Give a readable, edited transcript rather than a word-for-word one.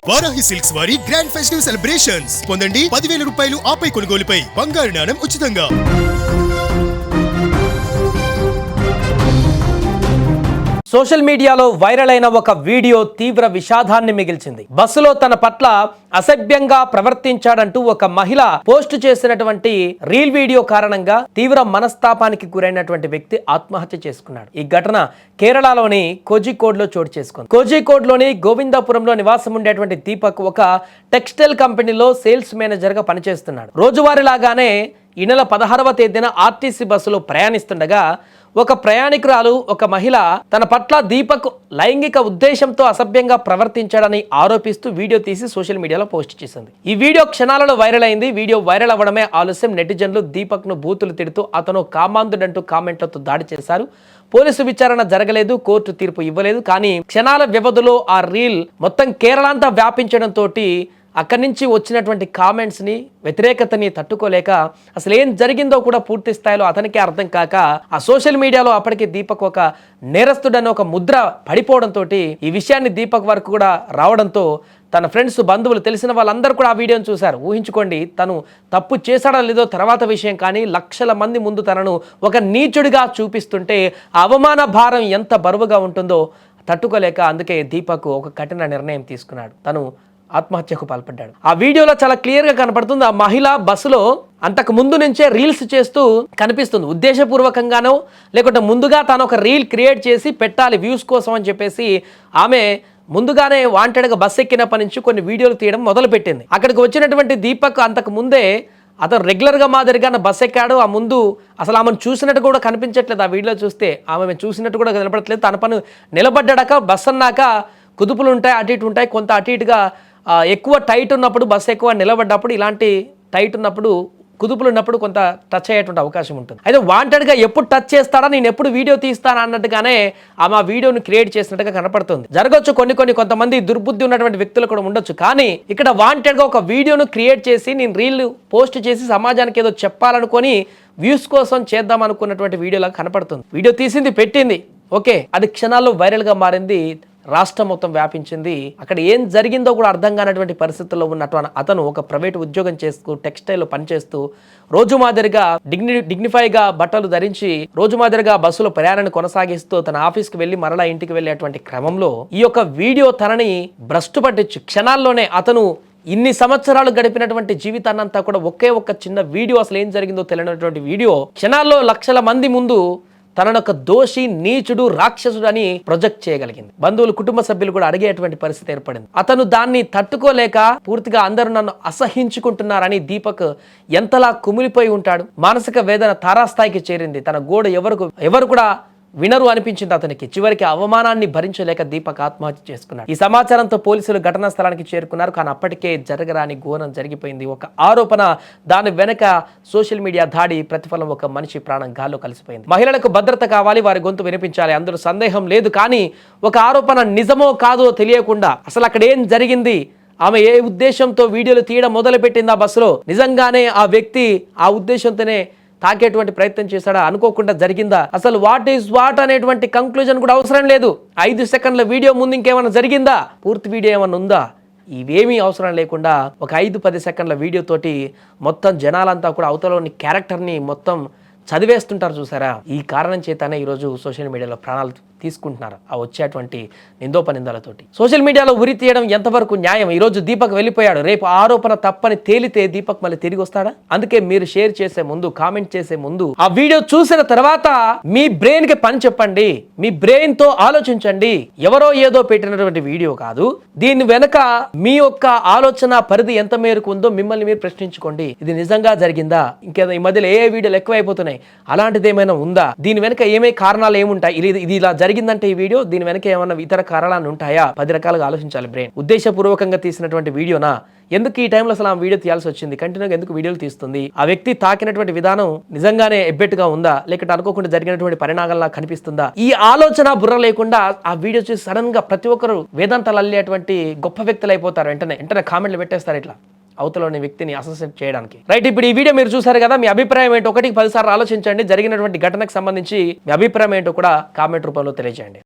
Varahi silks వారి grand festive celebrations పొందండి 10,000 రూపాయలు ఆపై కొనుగోలుపై బంగారు నాణెం ఉచితంగా. సోషల్ మీడియాలో వైరల్ అయిన ఒక వీడియో తీవ్ర విషాదాన్ని మిగిల్చింది. బస్సులో తన పట్ల అసభ్యంగా ప్రవర్తించాడంటూ ఒక మహిళ పోస్ట్ చేసినటువంటి రీల్ వీడియో కారణంగా తీవ్ర మనస్తాపానికి గురైనటువంటి వ్యక్తి ఆత్మహత్య చేసుకున్నాడు. ఈ ఘటన కేరళలోని కోజికోడ్లో చోటు చేసుకుంది. కోజికోడ్లోని గోవిందపురంలో నివాసం ఉండేటువంటి దీపక్ ఒక టెక్స్టైల్ కంపెనీలో సేల్స్ మేనేజర్ గా పనిచేస్తున్నాడు. రోజువారీలాగానే ఈ నెల 16వ తేదీన ఆర్టీసీ బస్సులో ప్రయాణిస్తుండగా ఒక ప్రయాణికురాలు ఒక మహిళ తన పట్ల దీపక్ లైంగిక ఉద్దేశంతో అసభ్యంగా ప్రవర్తించాడని ఆరోపిస్తూ వీడియో తీసి సోషల్ మీడియాలో పోస్ట్ చేసింది. ఈ వీడియో క్షణాలలో వైరల్ అయింది. వీడియో వైరల్ అవ్వడమే ఆలస్యం నెటిజన్లు దీపక్ ను బూతులు తిడుతూ అతను కామాంధుడంటూ కామెంట్లతో దాడి చేశారు. పోలీసు విచారణ జరగలేదు, కోర్టు తీర్పు ఇవ్వలేదు. కానీ క్షణాల వ్యవధిలో ఆ రీల్ మొత్తం కేరళ అంతా వ్యాపించడంతో అక్కడి నుంచి వచ్చినటువంటి కామెంట్స్ని వ్యతిరేకతని తట్టుకోలేక అసలు ఏం జరిగిందో కూడా పూర్తి స్థాయిలో అతనికి అర్థం కాక ఆ సోషల్ మీడియాలో అప్పటికే దీపక్ ఒక నేరస్తుడని ఒక ముద్ర పడిపోవడంతో ఈ విషయాన్ని దీపక్ వరకు కూడా రావడంతో తన ఫ్రెండ్స్, బంధువులు, తెలిసిన వాళ్ళందరూ కూడా ఆ వీడియోని చూశారు. ఊహించుకోండి, తను తప్పు చేశాడో లేదో తర్వాత విషయం, కానీ లక్షల మంది ముందు తనను ఒక నీచుడిగా చూపిస్తుంటే అవమాన భారం ఎంత బరువుగా ఉంటుందో తట్టుకోలేక అందుకే దీపక్ ఒక కఠిన నిర్ణయం తీసుకున్నాడు. తను ఆత్మహత్యకు పాల్పడ్డాడు. ఆ వీడియోలో చాలా క్లియర్ గా కనపడుతుంది. ఆ మహిళ బస్సులో అంతకు ముందు నుంచే రీల్స్ చేస్తూ కనిపిస్తుంది. ఉద్దేశపూర్వకంగానో లేకుంటే ముందుగా తాను ఒక రీల్ క్రియేట్ చేసి పెట్టాలి వ్యూస్ కోసం అని చెప్పేసి ఆమె ముందుగానే వాంటెడ్గా బస్సు ఎక్కినప్పటి నుంచి కొన్ని వీడియోలు తీయడం మొదలుపెట్టింది. అక్కడికి వచ్చినటువంటి దీపక్ అంతకు ముందే అతను రెగ్యులర్గా మాదిరిగా బస్ ఎక్కాడు. ఆ ముందు అసలు ఆమెను చూసినట్టు కూడా కనిపించట్లేదు. ఆ వీడియో చూస్తే ఆమె చూసినట్టు కూడా కనపడట్లేదు. తన పని నిలబడ్డాక బస్ అన్నాక కుదుపులు ఉంటాయి, అటు ఇటు ఉంటాయి. కొంత అటు ఇటుగా ఎక్కువ టైట్ ఉన్నప్పుడు, బస్సు ఎక్కువ నిలబడ్డప్పుడు, ఇలాంటి టైట్ ఉన్నప్పుడు, కుదుపులు ఉన్నప్పుడు కొంత టచ్ అయ్యేటువంటి అవకాశం ఉంటుంది. అయితే వాంటెడ్గా ఎప్పుడు టచ్ చేస్తాడా, నేను ఎప్పుడు వీడియో తీస్తానా అన్నట్టుగానే ఆమె వీడియోని క్రియేట్ చేసినట్టుగా కనపడుతుంది. జరగవచ్చు, కొంతమంది దుర్బుద్ధి ఉన్నటువంటి వ్యక్తులు కూడా ఉండొచ్చు. కానీ ఇక్కడ వాంటెడ్గా ఒక వీడియోను క్రియేట్ చేసి నేను రీల్ పోస్ట్ చేసి సమాజానికి ఏదో చెప్పాలనుకొని వ్యూస్ కోసం చేద్దాం అనుకున్నటువంటి వీడియోలా కనపడుతుంది. వీడియో తీసింది, పెట్టింది, ఓకే, అది క్షణాల్లో వైరల్గా మారింది. రాష్ట్రం మొత్తం వ్యాపించింది. అక్కడ ఏం జరిగిందో కూడా అర్థం కానటువంటి పరిస్థితుల్లో ఉన్నటువంటి అతను ఒక ప్రైవేట్ ఉద్యోగం చేస్తూ టెక్స్టైల్లో పనిచేస్తూ రోజు మాదిరిగా డిగ్నిఫైగా బట్టలు ధరించి రోజు మాదిరిగా బస్సులో ప్రయాణాన్ని కొనసాగిస్తూ తన ఆఫీస్కి వెళ్ళి మరలా ఇంటికి వెళ్ళేటువంటి క్రమంలో ఈ యొక్క వీడియో తనని భ్రష్టు పట్టించు క్షణాల్లోనే అతను ఇన్ని సంవత్సరాలు గడిపినటువంటి జీవితాన్నంతా కూడా ఒకే ఒక్క చిన్న వీడియో, అసలు ఏం జరిగిందో తెలియనటువంటి వీడియో క్షణాల్లో లక్షల మంది ముందు తనను ఒక దోషి, నీచుడు, రాక్షసుడు అని ప్రొజెక్ట్ చేయగలిగింది. బంధువులు, కుటుంబ సభ్యులు కూడా అడిగేటువంటి పరిస్థితి ఏర్పడింది. అతను దాన్ని తట్టుకోలేక పూర్తిగా అందరూ నన్ను అసహించుకుంటున్నారని దీపక్ ఎంతలా కుమిలిపోయి ఉంటాడు. మానసిక వేదన తారాస్థాయికి చేరింది. తన గోడ ఎవరు కూడా వినరు అనిపించింది అతనికి. చివరికి అవమానాన్ని భరించలేక దీపక్ ఆత్మహత్య చేసుకున్నాడు. ఈ సమాచారంతో పోలీసులు ఘటనా స్థలానికి చేరుకున్నారు. కానీ అప్పటికే జరగరాని ఘోరం జరిగిపోయింది. ఒక ఆరోపణ, దాని వెనక సోషల్ మీడియా దాడి ప్రతిఫలం, ఒక మనిషి ప్రాణం గాల్లో కలిసిపోయింది. మహిళలకు భద్రత కావాలి, వారి గొంతు వినిపించాలి, అందులో సందేహం లేదు. కానీ ఒక ఆరోపణ నిజమో కాదో తెలియకుండా అసలు అక్కడ ఏం జరిగింది, ఆమె ఏ ఉద్దేశంతో వీడియోలు తీయడం మొదలుపెట్టింది ఆ బస్సులో, నిజంగానే ఆ వ్యక్తి ఆ ఉద్దేశంతోనే తాకేటువంటి ప్రయత్నం చేశాడా, అనుకోకుండా జరిగిందా, అసలు వాట్ ఈస్ వాట్ అనేటువంటి కంక్లూజన్ కూడా అవసరం లేదు. 5 సెకండ్ల వీడియో ముందు ఇంకేమైనా జరిగిందా, పూర్తి వీడియో ఏమైనా ఉందా, ఇవేమీ అవసరం లేకుండా ఒక 5-10 సెకండ్ల వీడియో తోటి మొత్తం జనాలంతా కూడా అవతలోని క్యారెక్టర్ని మొత్తం చదివేస్తుంటారు చూసారా. ఈ కారణం చేతనే ఈరోజు సోషల్ మీడియాలో ప్రాణాలు తీసుకుంటున్నారు ఆ వచ్చేటువంటి నిందోపనిందాలతోటి. సోషల్ మీడియాలో ఉరి తీయడం ఎంతవరకు న్యాయం? ఈరోజు దీపక్ వెళ్ళిపోయాడు, రేపు ఆరోపణ తప్పని తేలితే దీపక్ మళ్ళీ తిరిగి వస్తాడా? అందుకే మీరు షేర్ చేసే ముందు, కామెంట్ చేసే ముందు ఆ వీడియో చూసిన తర్వాత మీ బ్రెయిన్ కి పని చెప్పండి, మీ బ్రెయిన్ తో ఆలోచించండి. ఎవరో ఏదో పెట్టినటువంటి వీడియో కాదు, దీని వెనక మీ యొక్క ఆలోచన పరిధి ఎంత మేరకు ఉందో మిమ్మల్ని మీరు ప్రశ్నించుకోండి. ఇది నిజంగా జరిగిందా? ఇంకేదో ఈ మధ్యలో ఏ వీడియోలు ఎక్కువైపోతున్నాయి, అలాంటిది ఏమైనా ఉందా? దీని వెనక ఏమే కారణాలు ఏముంటాయి? ఇది ఇలా జరిగిందంటే ఈ వీడియో దీని వెనక ఏమన్నా ఇతర కారణాలు ఉంటాయా? 10 రకాలుగా ఆలోచించాలి బ్రెయిన్. ఉద్దేశపూర్వకంగా తీసినటువంటి వీడియోనా? ఎందుకు ఈ టైంలో అసలు ఆ వీడియో తీయాల్సి వచ్చింది? కంటిన్యూగా ఎందుకు వీడియోలు తీస్తుంది? ఆ వ్యక్తి తాకినటువంటి విధానం నిజంగానే ఎబ్బెట్టుగా ఉందా, లేకపోతే అనుకోకుండా జరిగినటువంటి పరిణామాలా కనిపిస్తుందా? ఈ ఆలోచన బుర్ర లేకుండా ఆ వీడియో చూసి సడన్ గా ప్రతి ఒక్కరు వేదాంతాలు అల్లేటువంటి గొప్ప వ్యక్తులు అయిపోతారు. వెంటనే కామెంట్లు పెట్టేస్తారు ఇట్లా అవతలోని వ్యక్తిని అసోసియేట్ చేయడానికి. రైట్, ఇప్పుడు ఈ వీడియో మీరు చూసారు కదా, మీ అభిప్రాయం ఏంటో 1-10 సార్లు ఆలోచించండి. జరిగినటువంటి ఘటనకు సంబంధించి మీ అభిప్రాయం ఏంటో కూడా కామెంట్ రూపంలో తెలియజేయండి.